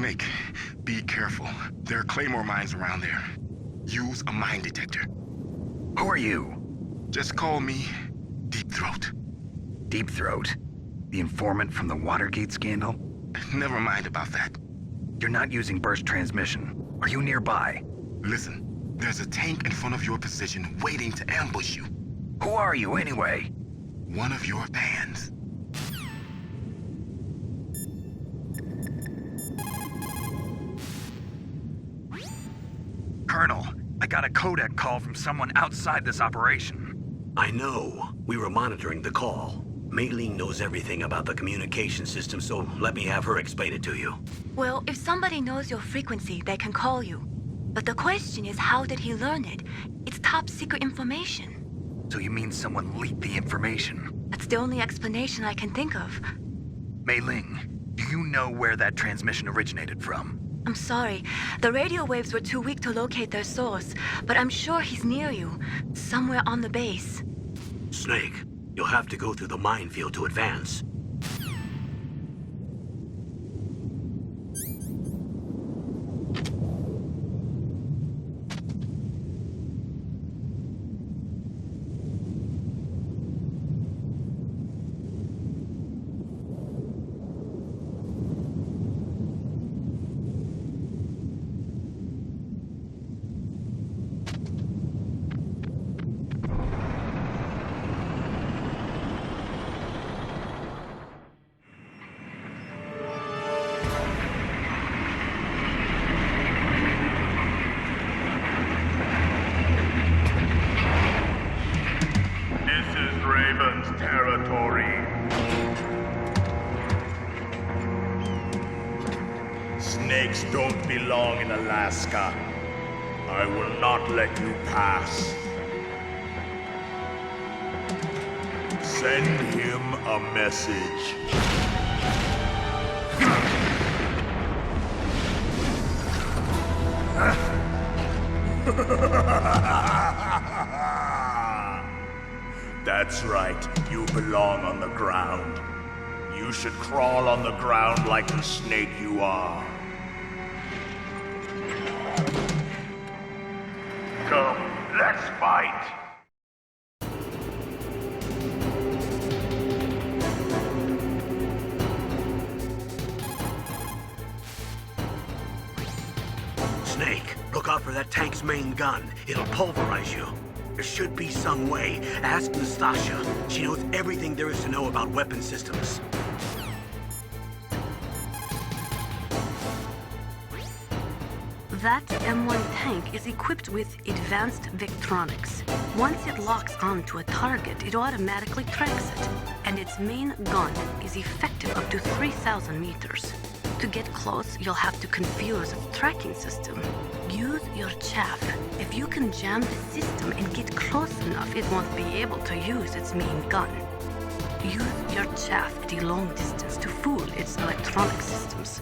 Snake, be careful. There are claymore mines around there. Use a mine detector. Who are you? Just call me Deepthroat. Deepthroat? The informant from the Watergate scandal? Never mind about that. You're not using burst transmission. Are you nearby? Listen, there's a tank in front of your position waiting to ambush you. Who are you anyway? One of your fans. Colonel, I got a codec call from someone outside this operation. I know. We were monitoring the call. Mei Ling knows everything about the communication system, so let me have her explain it to you. Well, if somebody knows your frequency, they can call you. But the question is, how did he learn it? It's top secret information. So you mean someone leaked the information? That's the only explanation I can think of. Mei Ling, do you know where that transmission originated from? I'm sorry. The radio waves were too weak to locate their source, but I'm sure he's near you, somewhere on the base. Snake, you'll have to go through the minefield to advance. Territory. Snakes don't belong in Alaska. I will not let you pass. Send him a message. That's right, you belong on the ground. You should crawl on the ground like the snake you are. Come, let's fight! Snake, look out for that tank's main gun. It'll pulverize you. There should be some way. Ask Nastasha. She knows everything there is to know about weapon systems. That M1 tank is equipped with advanced Victronics. Once it locks onto a target, it automatically tracks it, and its main gun is effective up to 3,000 meters. To get close, you'll have to confuse its tracking system. Use your chaff. If you can jam the system and get close enough, it won't be able to use its main gun. Use your chaff at a long distance to fool its electronic systems.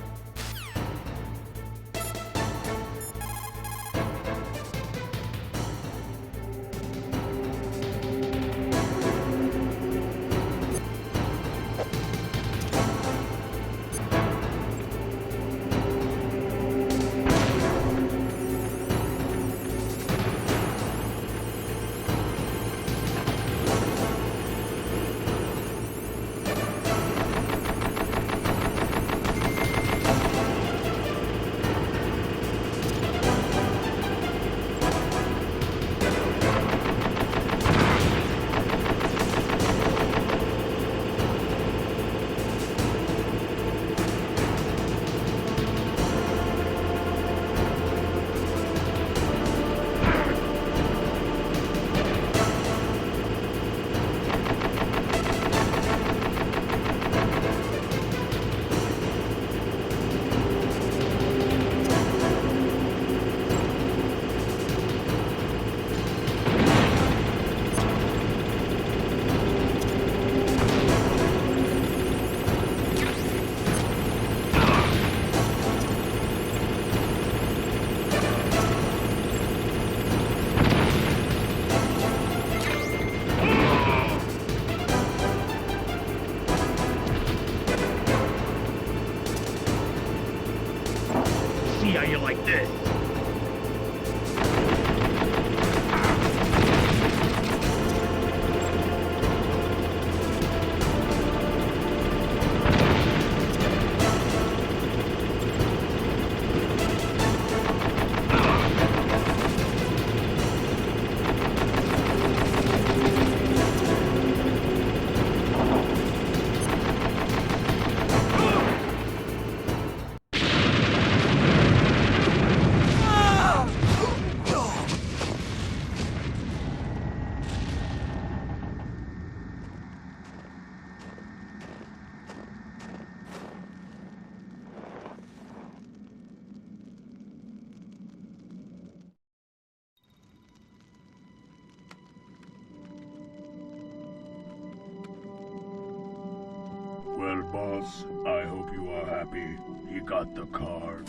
boss. I hope you are happy. He got the card.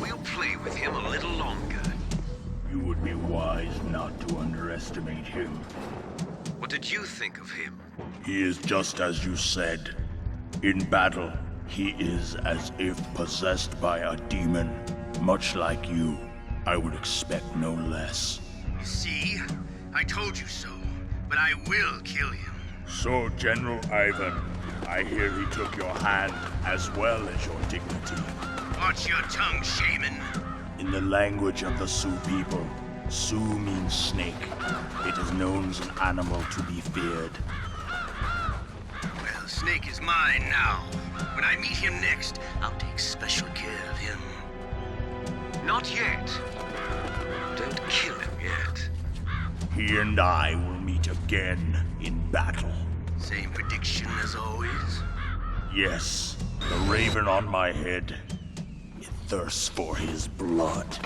We'll play with him a little longer. You would be wise not to underestimate him. What did you think of him? He is just as you said. In battle, he is as if possessed by a demon. Much like you, I would expect no less. See? I told you so. But I will kill him. So, General Ivan, I hear he took your hand as well as your dignity. Watch your tongue, shaman. In the language of the Sioux people, Sioux means snake. It is known as an animal to be feared. Well, Snake is mine now. When I meet him next, I'll take special care of him. Not yet. Don't kill him yet. He and I will meet again in battle. Same prediction as always? Yes, the raven on my head. It thirsts for his blood.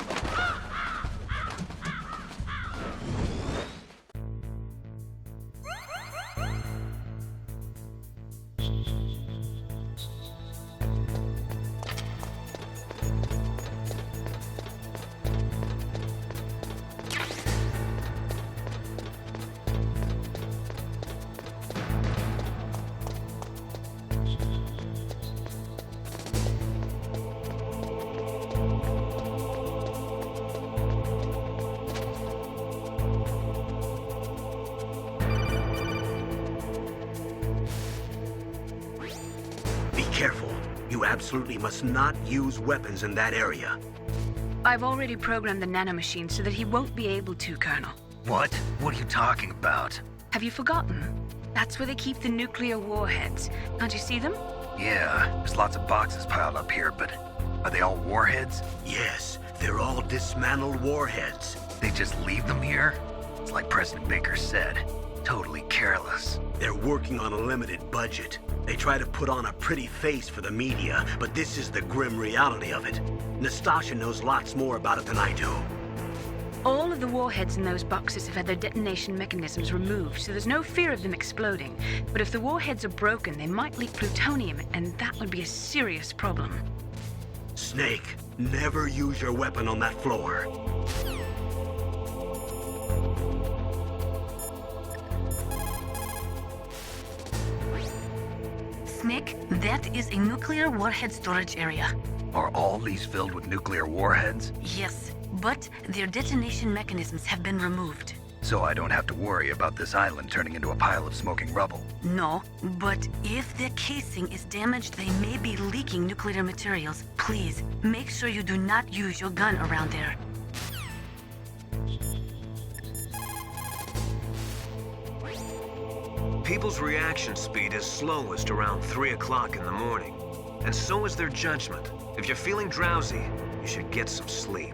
Be careful. You absolutely must not use weapons in that area. I've already programmed the nanomachine so that he won't be able to, Colonel. What? What are you talking about? Have you forgotten? That's where they keep the nuclear warheads. Can't you see them? Yeah, there's lots of boxes piled up here, but are they all warheads? Yes, they're all dismantled warheads. They just leave them here? It's like President Baker said. Totally careless. They're working on a limited budget. They try to put on a pretty face for the media, but this is the grim reality of it. Nastasha knows lots more about it than I do. All of the warheads in those boxes have had their detonation mechanisms removed, so there's no fear of them exploding. But if the warheads are broken, they might leak plutonium, and that would be a serious problem. Snake, never use your weapon on that floor. Snake, that is a nuclear warhead storage area. Are all these filled with nuclear warheads? Yes, but their detonation mechanisms have been removed. So I don't have to worry about this island turning into a pile of smoking rubble. No, but if their casing is damaged, they may be leaking nuclear materials. Please, make sure you do not use your gun around there. People's reaction speed is slowest around 3 o'clock in the morning. And so is their judgment. If you're feeling drowsy, you should get some sleep.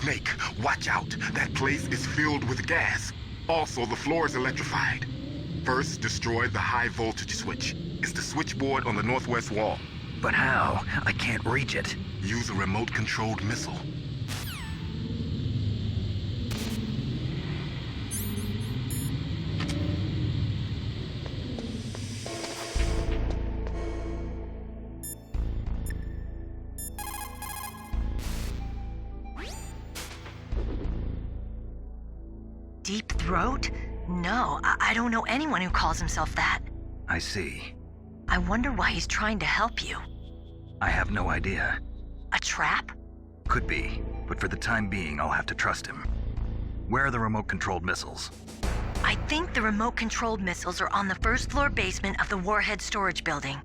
Snake, watch out. That place is filled with gas. Also, the floor is electrified. First, destroy the high voltage switch. It's the switchboard on the northwest wall. But how? I can't reach it. Use a remote-controlled missile. Deepthroat? No, I don't know anyone who calls himself that. I see. I wonder why he's trying to help you. I have no idea. A trap? Could be, but for the time being, I'll have to trust him. Where are the remote-controlled missiles? I think the remote-controlled missiles are on the first floor basement of the warhead storage building.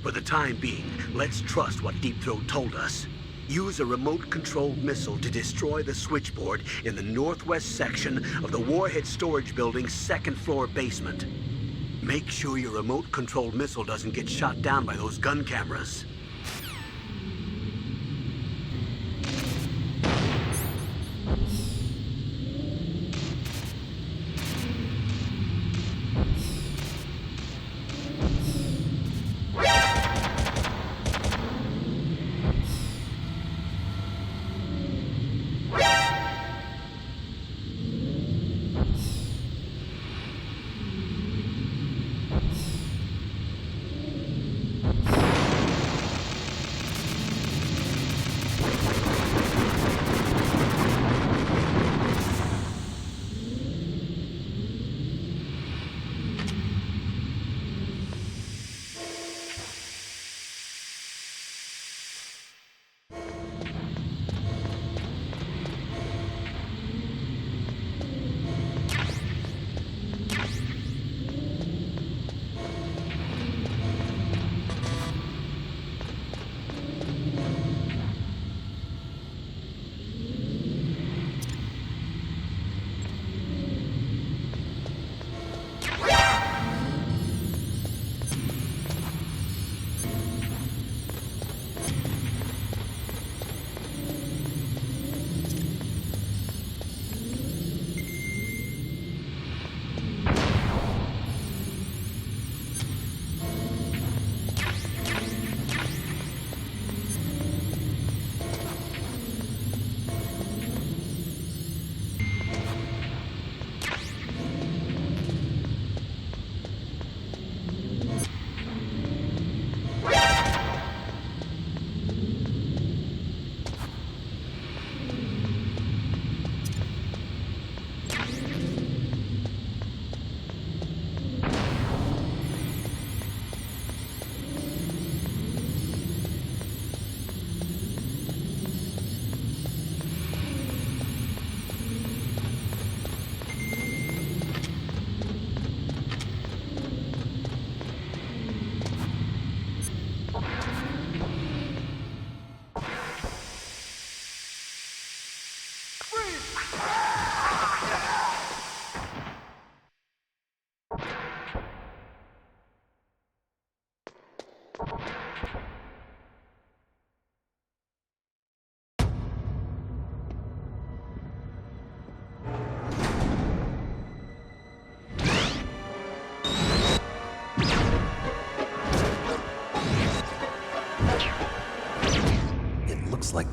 For the time being, let's trust what Deepthroat told us. Use a remote-controlled missile to destroy the switchboard in the northwest section of the warhead storage building's second-floor basement. Make sure your remote-controlled missile doesn't get shot down by those gun cameras.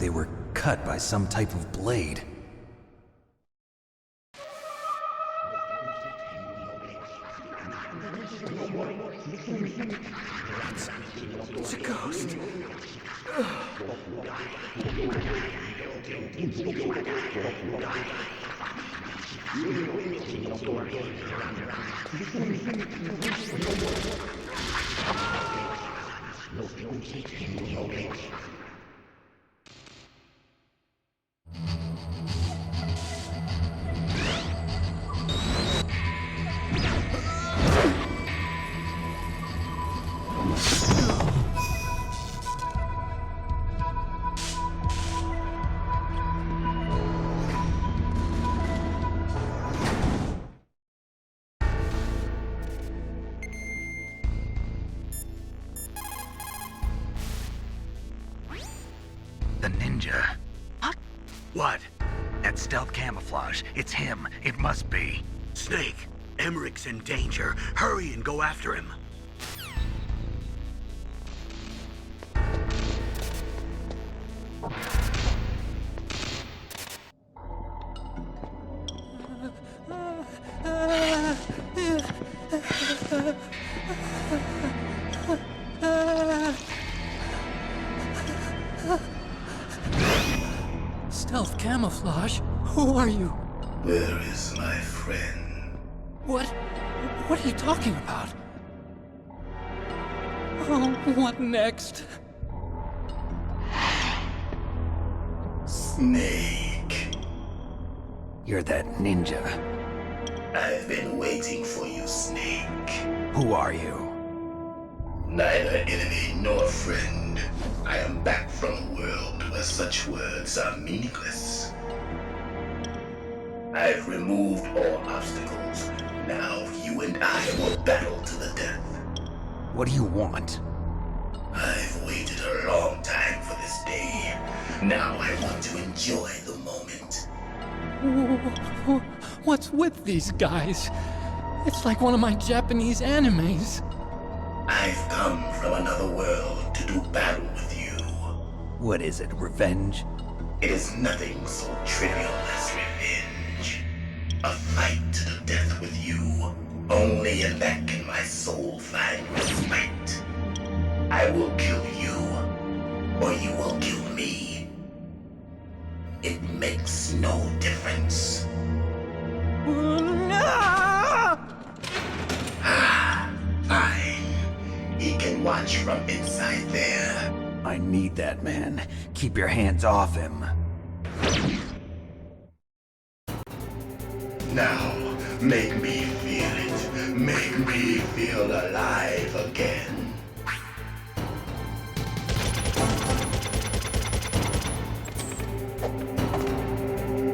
they were cut by some type of blade. It's a ghost. The ninja. What? That stealth camouflage. It's him. It must be. Snake, Emmerich's in danger. Hurry and go after him. Stealth camouflage? Who are you? Where is my friend? What are you talking about? Oh, what next? Snake. You're that ninja. I've been waiting for you, Snake. Who are you? Neither enemy nor friend. I am back from a world where such words are meaningless. I've removed all obstacles. Now you and I will battle to the death. What do you want? I've waited a long time for this day. Now I want to enjoy the moment. What's with these guys? It's like one of my Japanese animes. I've come from another world to do battle with you. What is it, revenge? It is nothing so trivial as revenge. A fight to the death with you. Only in that can my soul find respite. I will kill you, or you will kill me. It makes no difference. Fine. He can watch from inside there. I need that man. Keep your hands off him. Now, make me feel it. Make me feel alive again.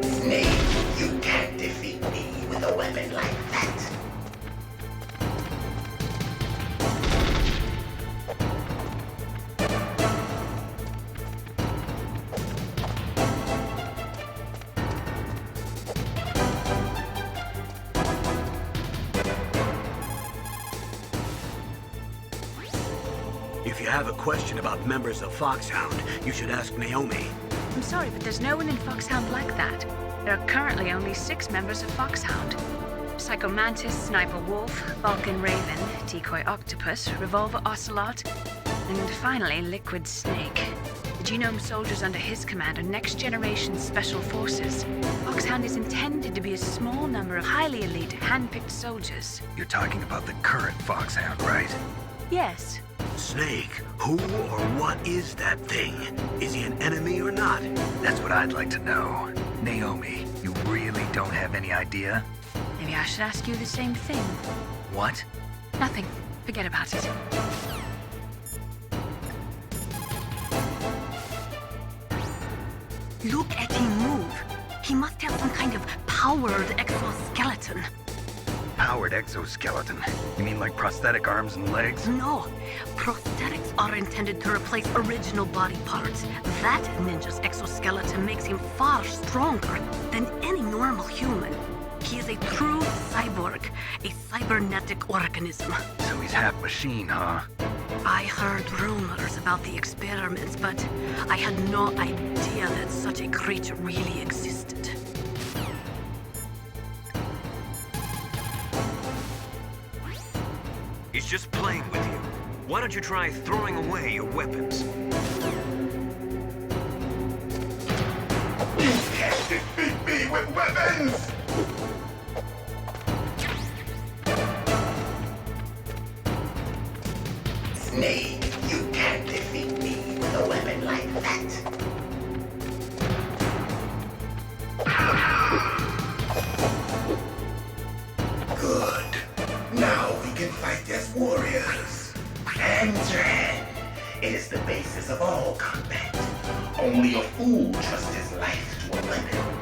Snake, you can't defeat me with a weapon like that. If you have a question about members of Foxhound, you should ask Naomi. I'm sorry, but there's no one in Foxhound like that. There are currently only 6 members of Foxhound. Psycho Mantis, Sniper Wolf, Vulcan Raven, Decoy Octopus, Revolver Ocelot, and finally Liquid Snake. The Genome soldiers under his command are next-generation special forces. Foxhound is intended to be a small number of highly elite, hand-picked soldiers. You're talking about the current Foxhound, right? Yes. Snake, who or what is that thing? Is he an enemy or not? That's what I'd like to know. Naomi, you really don't have any idea? Maybe I should ask you the same thing. What? Nothing. Forget about it. Look at him move. He must have some kind of powered exoskeleton. Powered exoskeleton? You mean like prosthetic arms and legs? No, prosthetics are intended to replace original body parts. That ninja's exoskeleton makes him far stronger than any normal human. He is a true cyborg, a cybernetic organism. So he's half machine, huh? I heard rumors about the experiments, but I had no idea that such a creature really existed. He's just playing with you. Why don't you try throwing away your weapons? You can't defeat me with weapons! Snake, you can't defeat me with a weapon like that. Good. Now we can fight as warriors. Hand to hand. It is the basis of all combat. Only a fool trusts his life to a weapon.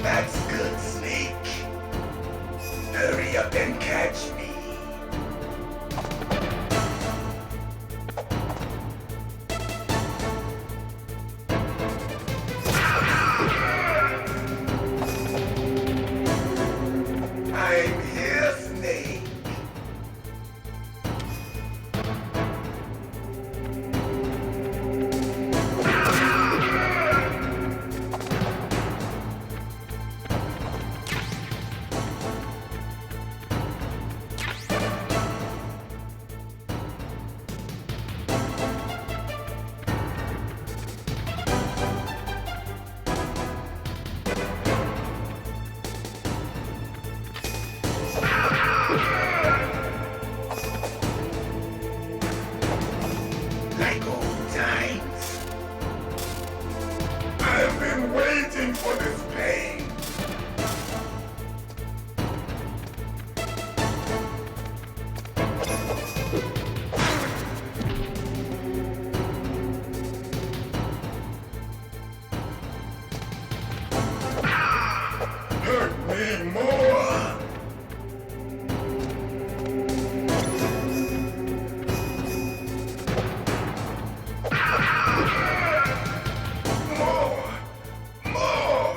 That's good, Snake. Hurry up and catch me. I'm here, Snake. Like old times. I've been waiting for this pain. Hurt me more. More!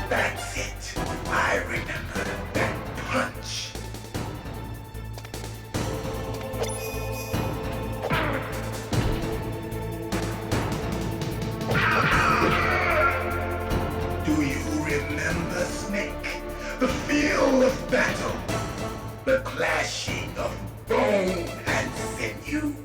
That's it. I remember that punch. Do you remember, Snake? The feel of battle. The clashing of bone and sinew.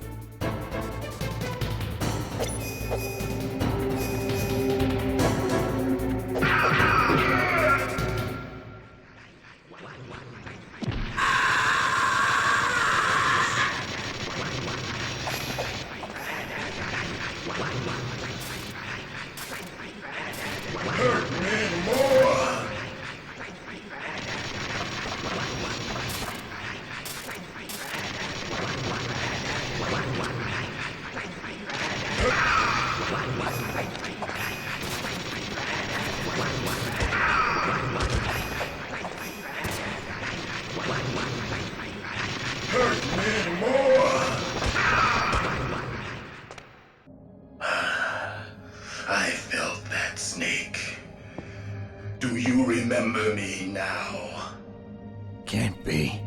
Hurt me more! Hurt me more! I felt that, Snake. Do you remember me now? Can't be.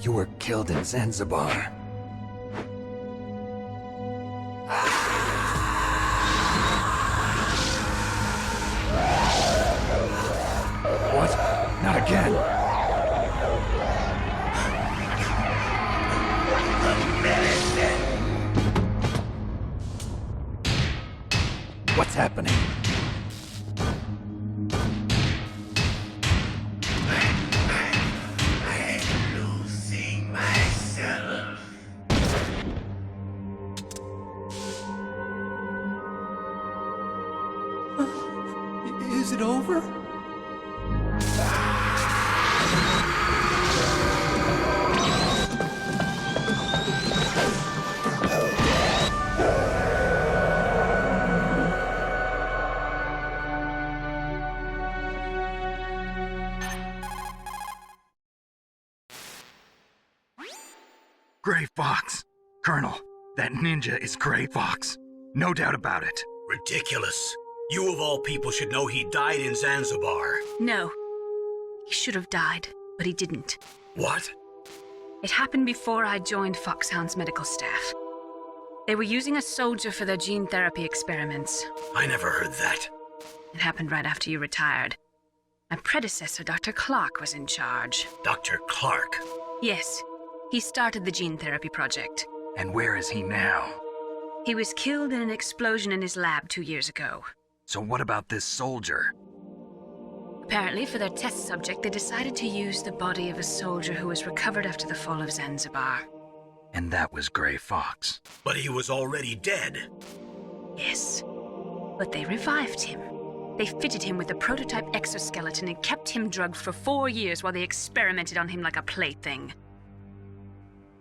You were Zanzibar. What? Not again! What's happening? I'm losing myself. Is it over? Gray Fox! Colonel, that ninja is Gray Fox. No doubt about it. Ridiculous. You of all people should know he died in Zanzibar. No. He should have died, but he didn't. What? It happened before I joined Foxhound's medical staff. They were using a soldier for their gene therapy experiments. I never heard that. It happened right after you retired. My predecessor, Dr. Clark, was in charge. Dr. Clark? Yes. He started the gene therapy project. And where is he now? He was killed in an explosion in his lab 2 years ago. So what about this soldier? Apparently, for their test subject, they decided to use the body of a soldier who was recovered after the fall of Zanzibar. And that was Gray Fox. But he was already dead. Yes. But they revived him. They fitted him with a prototype exoskeleton and kept him drugged for 4 years while they experimented on him like a plaything.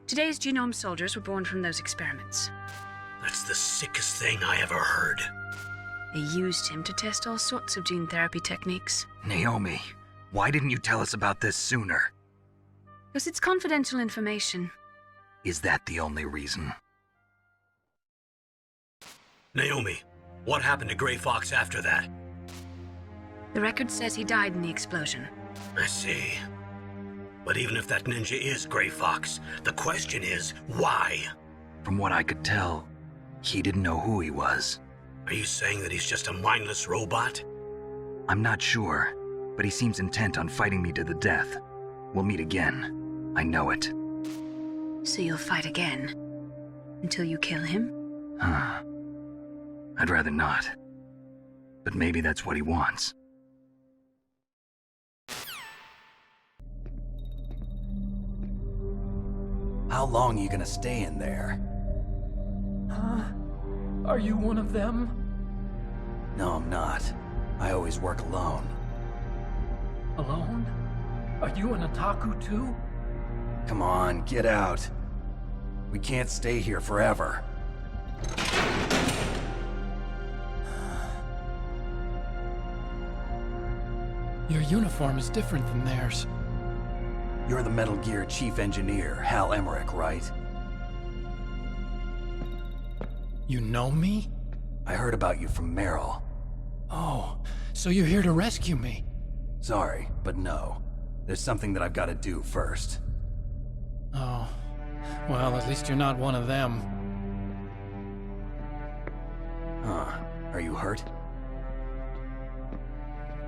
Today's genome soldiers were born from those experiments. That's the sickest thing I ever heard. They used him to test all sorts of gene therapy techniques. Naomi, why didn't you tell us about this sooner? Because it's confidential information. Is that the only reason? Naomi, what happened to Gray Fox after that? The record says he died in the explosion. I see. But even if that ninja is Gray Fox, the question is, why? From what I could tell, he didn't know who he was. Are you saying that he's just a mindless robot? I'm not sure, but he seems intent on fighting me to the death. We'll meet again. I know it. So you'll fight again? Until you kill him? Huh. I'd rather not. But maybe that's what he wants. How long are you gonna stay in there? Huh? Are you one of them? No, I'm not. I always work alone. Alone? Are you an otaku too? Come on, get out. We can't stay here forever. Your uniform is different than theirs. You're the Metal Gear Chief Engineer, Hal Emmerich, right? You know me? I heard about you from Meryl. Oh, so you're here to rescue me? Sorry, but no. There's something that I've got to do first. Oh, well, at least you're not one of them. Huh. Are you hurt?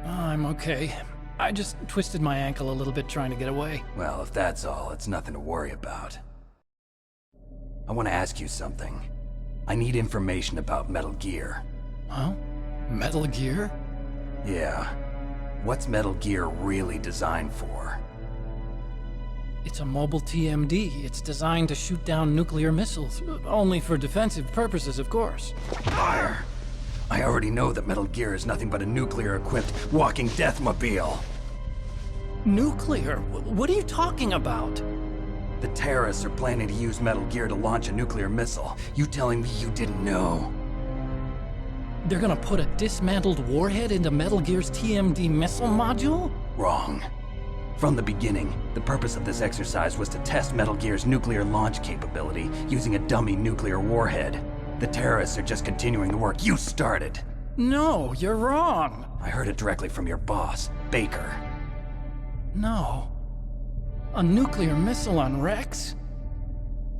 I'm okay. I just twisted my ankle a little bit trying to get away. Well, if that's all, it's nothing to worry about. I want to ask you something. I need information about Metal Gear. Huh? Metal Gear? Yeah. What's Metal Gear really designed for? It's a mobile TMD. It's designed to shoot down nuclear missiles. Only for defensive purposes, of course. Fire! I already know that Metal Gear is nothing but a nuclear-equipped walking deathmobile. Nuclear? What are you talking about? The terrorists are planning to use Metal Gear to launch a nuclear missile. You telling me you didn't know? They're gonna put a dismantled warhead into Metal Gear's TMD missile module? Wrong. From the beginning, the purpose of this exercise was to test Metal Gear's nuclear launch capability using a dummy nuclear warhead. The terrorists are just continuing the work you started. No, you're wrong. I heard it directly from your boss, Baker. No. A nuclear missile on Rex?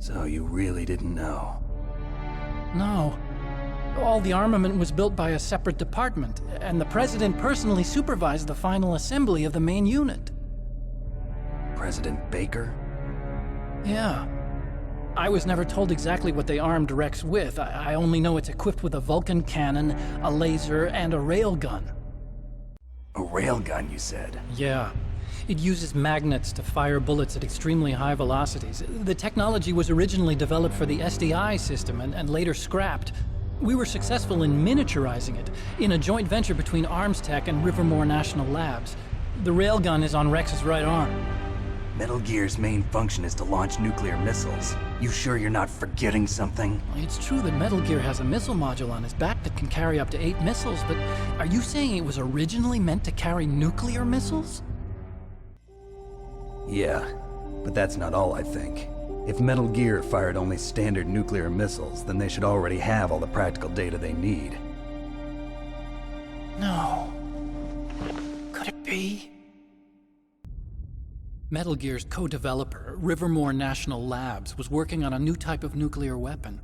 So you really didn't know? No. All the armament was built by a separate department, and the President personally supervised the final assembly of the main unit. President Baker? Yeah. I was never told exactly what they armed Rex with. I only know it's equipped with a Vulcan cannon, a laser, and a railgun. A railgun, you said? Yeah. It uses magnets to fire bullets at extremely high velocities. The technology was originally developed for the SDI system and later scrapped. We were successful in miniaturizing it, in a joint venture between Arms Tech and Rivermore National Labs. The railgun is on Rex's right arm. Metal Gear's main function is to launch nuclear missiles. You sure you're not forgetting something? It's true that Metal Gear has a missile module on his back that can carry up to 8 missiles, but are you saying it was originally meant to carry nuclear missiles? Yeah, but that's not all, I think. If Metal Gear fired only standard nuclear missiles, then they should already have all the practical data they need. No. Could it be? Metal Gear's co-developer, Rivermore National Labs, was working on a new type of nuclear weapon.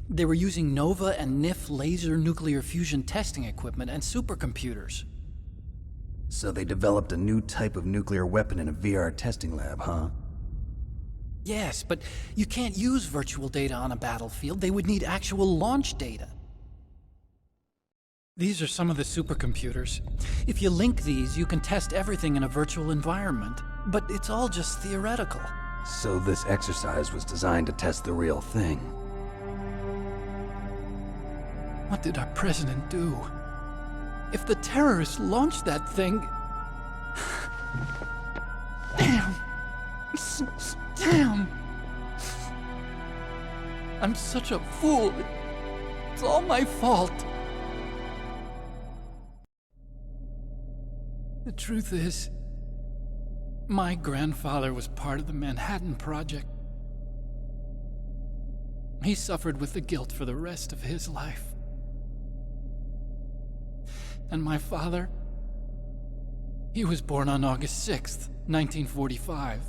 They were using NOVA and NIF laser nuclear fusion testing equipment and supercomputers. So they developed a new type of nuclear weapon in a VR testing lab, huh? Yes, but you can't use virtual data on a battlefield. They would need actual launch data. These are some of the supercomputers. If you link these, you can test everything in a virtual environment. But it's all just theoretical. So this exercise was designed to test the real thing. What did our president do? If the terrorists launched that thing... Damn! Damn! I'm such a fool. It's all my fault. The truth is, my grandfather was part of the Manhattan Project. He suffered with the guilt for the rest of his life. And my father, he was born on August 6th, 1945.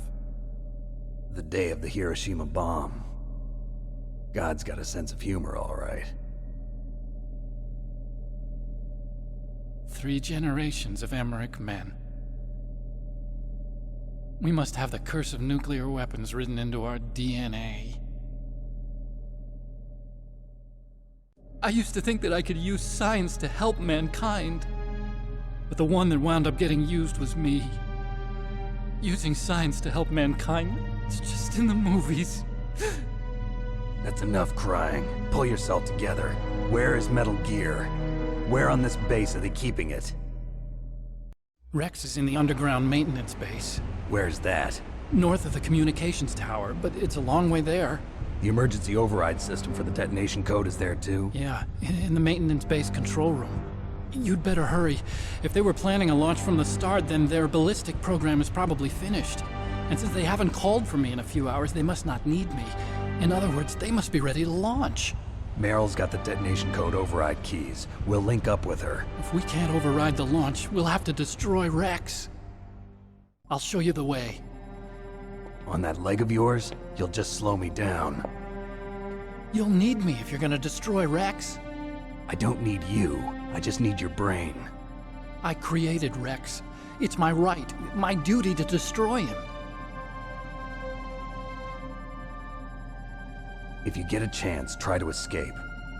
The day of the Hiroshima bomb. God's got a sense of humor, all right. 3 generations of Emmerich men. We must have the curse of nuclear weapons written into our DNA. I used to think that I could use science to help mankind. But the one that wound up getting used was me. Using science to help mankind, it's just in the movies. That's enough crying. Pull yourself together. Where is Metal Gear? Where on this base are they keeping it? Rex is in the underground maintenance base. Where's that? North of the communications tower, but it's a long way there. The emergency override system for the detonation code is there too? Yeah, in the maintenance base control room. You'd better hurry. If they were planning a launch from the start, then their ballistic program is probably finished. And since they haven't called for me in a few hours, they must not need me. In other words, they must be ready to launch. Meryl's got the detonation code override keys. We'll link up with her. If we can't override the launch, we'll have to destroy Rex. I'll show you the way. On that leg of yours, you'll just slow me down. You'll need me if you're gonna destroy Rex. I don't need you. I just need your brain. I created Rex. It's my right, my duty to destroy him. If you get a chance, try to escape.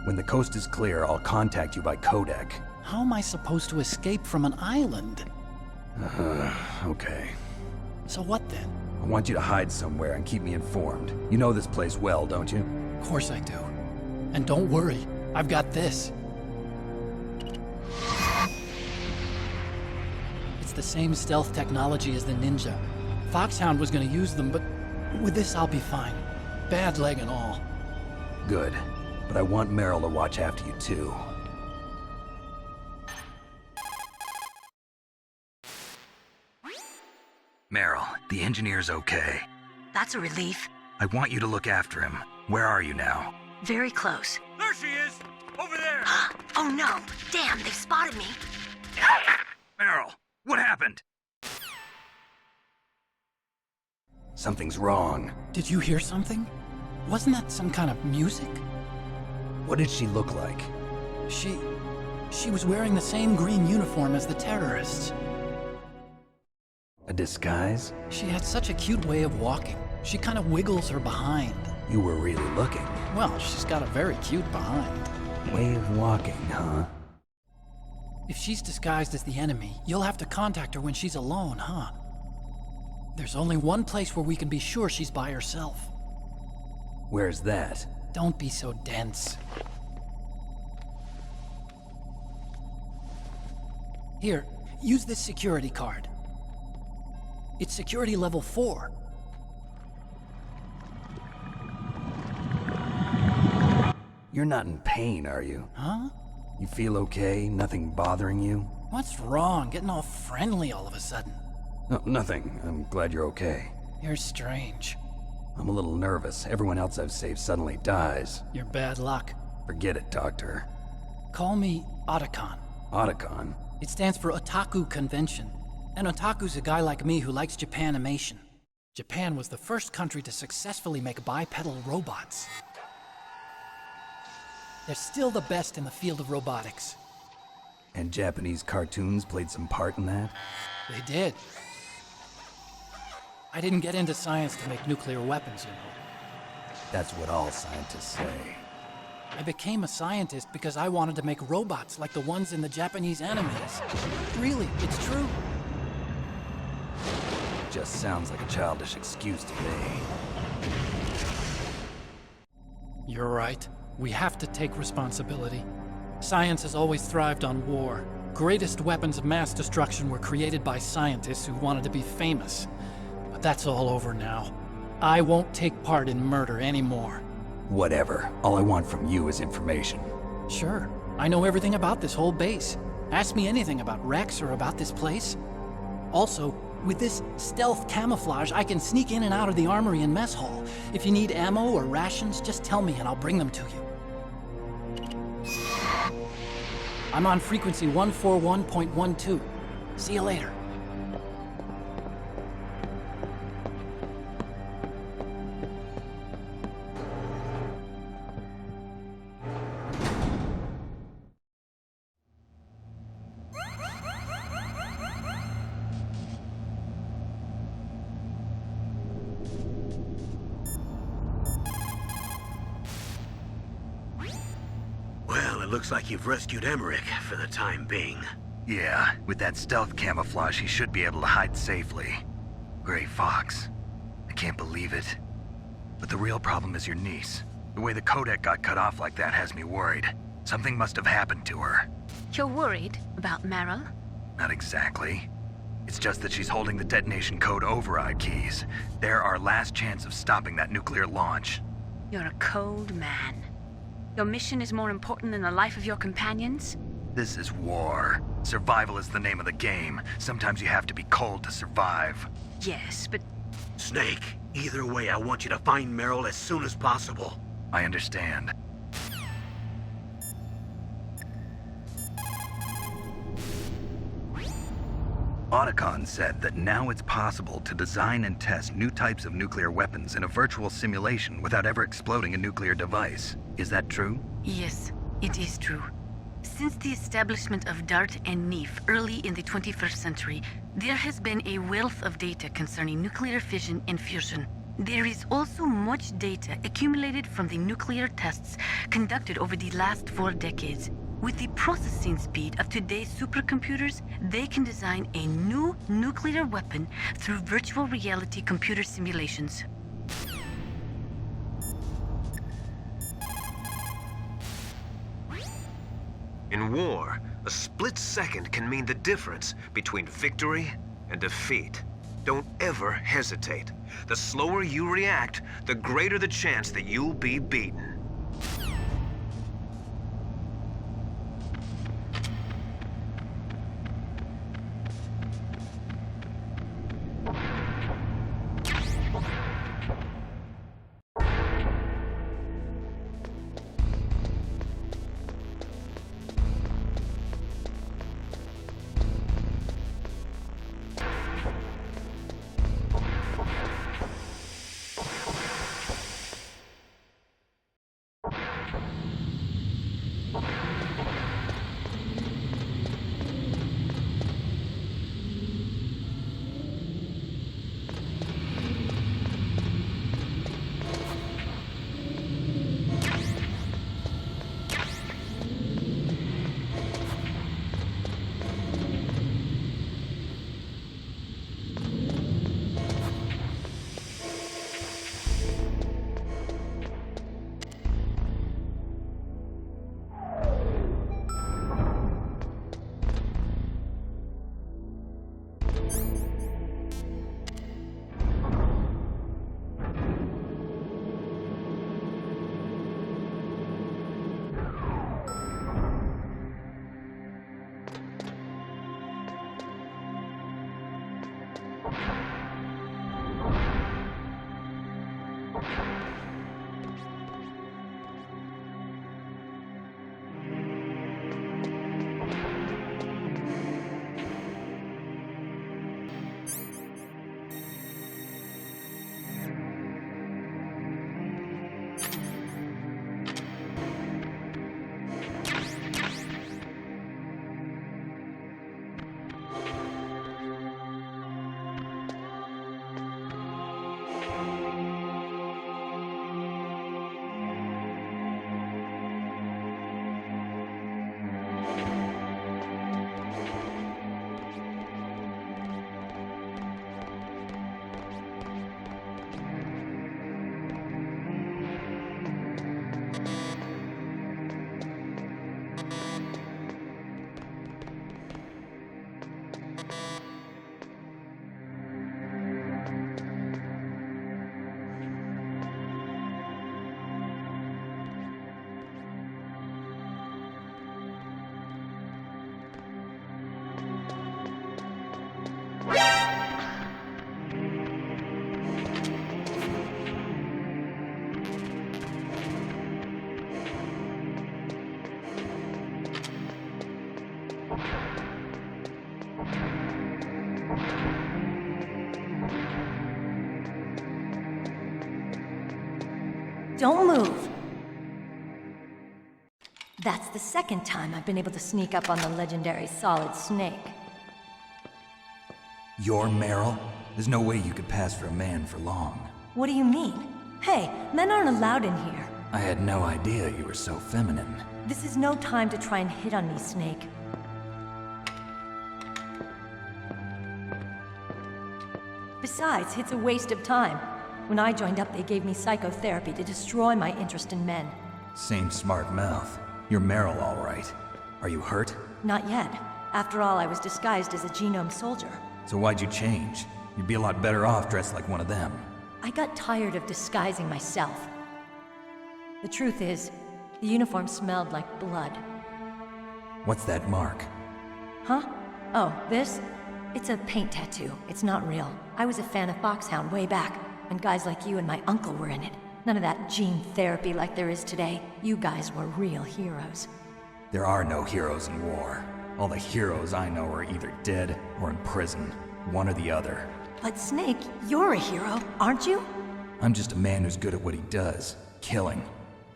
When the coast is clear, I'll contact you by codec. How am I supposed to escape from an island? Okay. So what then? I want you to hide somewhere and keep me informed. You know this place well, don't you? Of course I do. And don't worry, I've got this. It's the same stealth technology as the Ninja. Foxhound was gonna use them, but with this I'll be fine. Bad leg and all. Good. But I want Meryl to watch after you too. Meryl, the engineer's okay. That's a relief. I want you to look after him. Where are you now? Very close. There she is! Over there! Oh no! Damn, they've spotted me. Meryl, what happened? Something's wrong. Did you hear something? Wasn't that some kind of music? What did she look like? She was wearing the same green uniform as the terrorists. A disguise? She had such a cute way of walking. She kind of wiggles her behind. You were really looking. Well, she's got a very cute behind. Way of walking, huh? If she's disguised as the enemy, you'll have to contact her when she's alone, huh? There's only one place where we can be sure she's by herself. Where's that? Don't be so dense. Here, use this security card. It's security level 4. You're not in pain, are you? Huh? You feel okay? Nothing bothering you? What's wrong? Getting all friendly all of a sudden. No, nothing. I'm glad you're okay. You're strange. I'm a little nervous. Everyone else I've saved suddenly dies. You're bad luck. Forget it, Doctor. Call me Otacon. Otacon? It stands for Otaku Convention. An otaku's a guy like me who likes Japanimation. Japan was the first country to successfully make bipedal robots. They're still the best in the field of robotics. And Japanese cartoons played some part in that? They did. I didn't get into science to make nuclear weapons, you know. That's what all scientists say. I became a scientist because I wanted to make robots like the ones in the Japanese animes. Really, it's true. Just sounds like a childish excuse to me. You're right. We have to take responsibility. Science has always thrived on war. Greatest weapons of mass destruction were created by scientists who wanted to be famous. But that's all over now. I won't take part in murder anymore. Whatever. All I want from you is information. Sure. I know everything about this whole base. Ask me anything about Rex or about this place. Also, with this stealth camouflage, I can sneak in and out of the armory and mess hall. If you need ammo or rations, just tell me and I'll bring them to you. I'm on frequency 141.12. See you later. Well, it looks like you've rescued Emmerich for the time being. Yeah, with that stealth camouflage, he should be able to hide safely. Gray Fox. I can't believe it. But the real problem is your niece. The way the codec got cut off like that has me worried. Something must have happened to her. You're worried about Meryl? Not exactly. It's just that she's holding the detonation code override keys. They're our last chance of stopping that nuclear launch. You're a cold man. Your mission is more important than the life of your companions? This is war. Survival is the name of the game. Sometimes you have to be cold to survive. Yes, but... Snake, either way, I want you to find Meryl as soon as possible. I understand. Otacon said that now it's possible to design and test new types of nuclear weapons in a virtual simulation without ever exploding a nuclear device. Is that true? Yes, it is true. Since the establishment of DART and NEEF early in the 21st century, there has been a wealth of data concerning nuclear fission and fusion. There is also much data accumulated from the nuclear tests conducted over the last 4 decades. With the processing speed of today's supercomputers, they can design a new nuclear weapon through virtual reality computer simulations. In war, a split second can mean the difference between victory and defeat. Don't ever hesitate. The slower you react, the greater the chance that you'll be beaten. don't move. That's the second time I've been able to sneak up on the legendary Solid Snake. You're Meryl? There's no way you could pass for a man for long. What do you mean? Hey, men aren't allowed in here. I had no idea you were so feminine. This is no time to try and hit on me, Snake. Besides, it's a waste of time. When I joined up, they gave me psychotherapy to destroy my interest in men. Same smart mouth. You're Meryl, all right. Are you hurt? Not yet. After all, I was disguised as a genome soldier. So why'd you change? You'd be a lot better off dressed like one of them. I got tired of disguising myself. The truth is, the uniform smelled like blood. What's that mark? Huh? Oh, this? It's a paint tattoo. It's not real. I was a fan of Foxhound way back, and guys like you and my uncle were in it. None of that gene therapy like there is today. You guys were real heroes. There are no heroes in war. All the heroes I know are either dead or in prison. One or the other. But Snake, you're a hero, aren't you? I'm just a man who's good at what he does. Killing.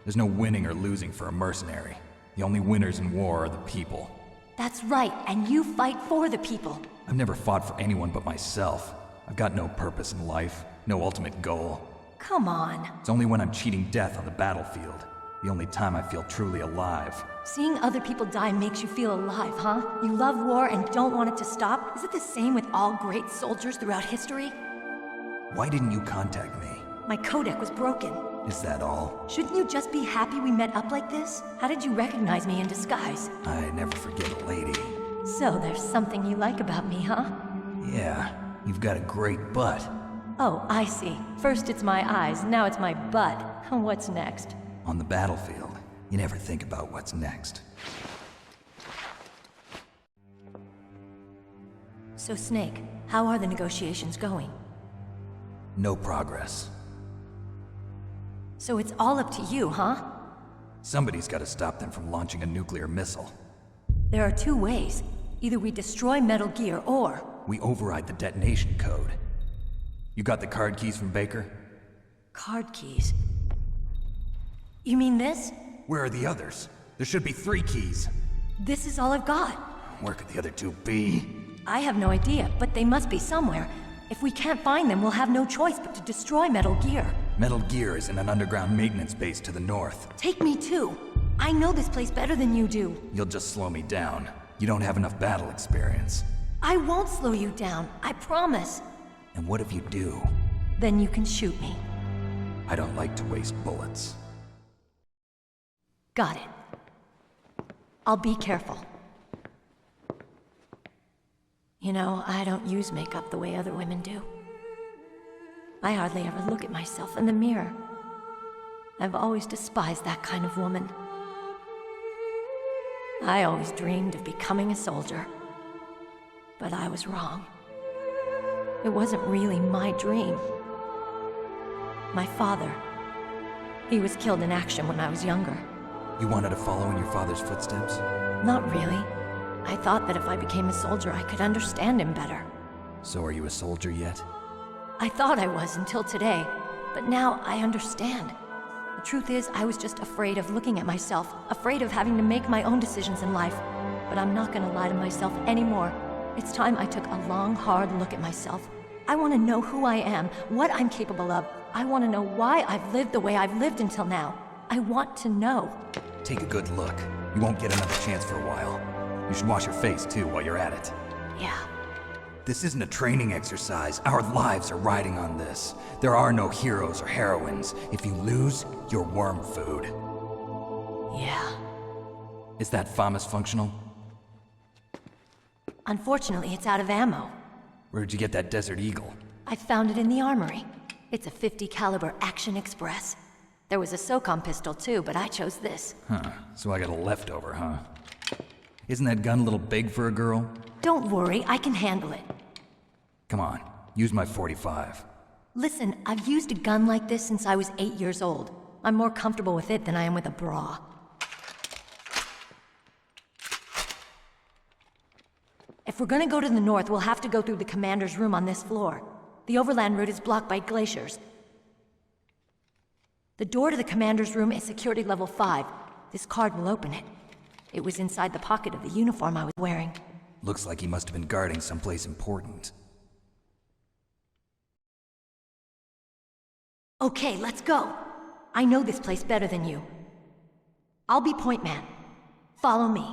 There's no winning or losing for a mercenary. The only winners in war are the people. That's right, and you fight for the people. I've never fought for anyone but myself. I've got no purpose in life, no ultimate goal. Come on. It's only when I'm cheating death on the battlefield. The only time I feel truly alive. Seeing other people die makes you feel alive, huh? You love war and don't want it to stop? Is it the same with all great soldiers throughout history? Why didn't you contact me? My codec was broken. Is that all? Shouldn't you just be happy we met up like this? How did you recognize me in disguise? I never forget a lady. So there's something you like about me, huh? Yeah, you've got a great butt. Oh, I see. First it's my eyes, now it's my butt. What's next? On the battlefield, you never think about what's next. So Snake, how are the negotiations going? No progress. So it's all up to you, huh? Somebody's got to stop them from launching a nuclear missile. There are two ways. Either we destroy Metal Gear, or... we override the detonation code. You got the card keys from Baker? Card keys? You mean this? Where are the others? There should be 3 keys. This is all I've got. Where could the other 2 be? I have no idea, but they must be somewhere. If we can't find them, we'll have no choice but to destroy Metal Gear. Metal Gear is in an underground maintenance base to the north. Take me too. I know this place better than you do. You'll just slow me down. You don't have enough battle experience. I won't slow you down, I promise. And what if you do? Then you can shoot me. I don't like to waste bullets. Got it. I'll be careful. You know, I don't use makeup the way other women do. I hardly ever look at myself in the mirror. I've always despised that kind of woman. I always dreamed of becoming a soldier. But I was wrong. It wasn't really my dream. My father, he was killed in action when I was younger. You wanted to follow in your father's footsteps? Not really. I thought that if I became a soldier, I could understand him better. So are you a soldier yet? I thought I was until today, but now I understand. The truth is, I was just afraid of looking at myself, afraid of having to make my own decisions in life. But I'm not gonna lie to myself anymore. It's time I took a long, hard look at myself. I want to know who I am, what I'm capable of. I want to know why I've lived the way I've lived until now. I want to know. Take a good look. You won't get another chance for a while. You should wash your face, too, while you're at it. Yeah. This isn't a training exercise. Our lives are riding on this. There are no heroes or heroines. If you lose, you're worm food. Yeah. Is that FAMAS functional? Unfortunately, it's out of ammo. Where'd you get that Desert Eagle? I found it in the armory. It's a .50 caliber Action Express. There was a SOCOM pistol too, but I chose this. Huh, so I got a leftover, huh? Isn't that gun a little big for a girl? Don't worry, I can handle it. Come on, use my .45. Listen, I've used a gun like this since I was 8 years old. I'm more comfortable with it than I am with a bra. If we're gonna go to the north, we'll have to go through the commander's room on this floor. The overland route is blocked by glaciers. The door to the commander's room is security level 5. This card will open it. It was inside the pocket of the uniform I was wearing. Looks like he must have been guarding someplace important. Okay, let's go. I know this place better than you. I'll be point man. Follow me.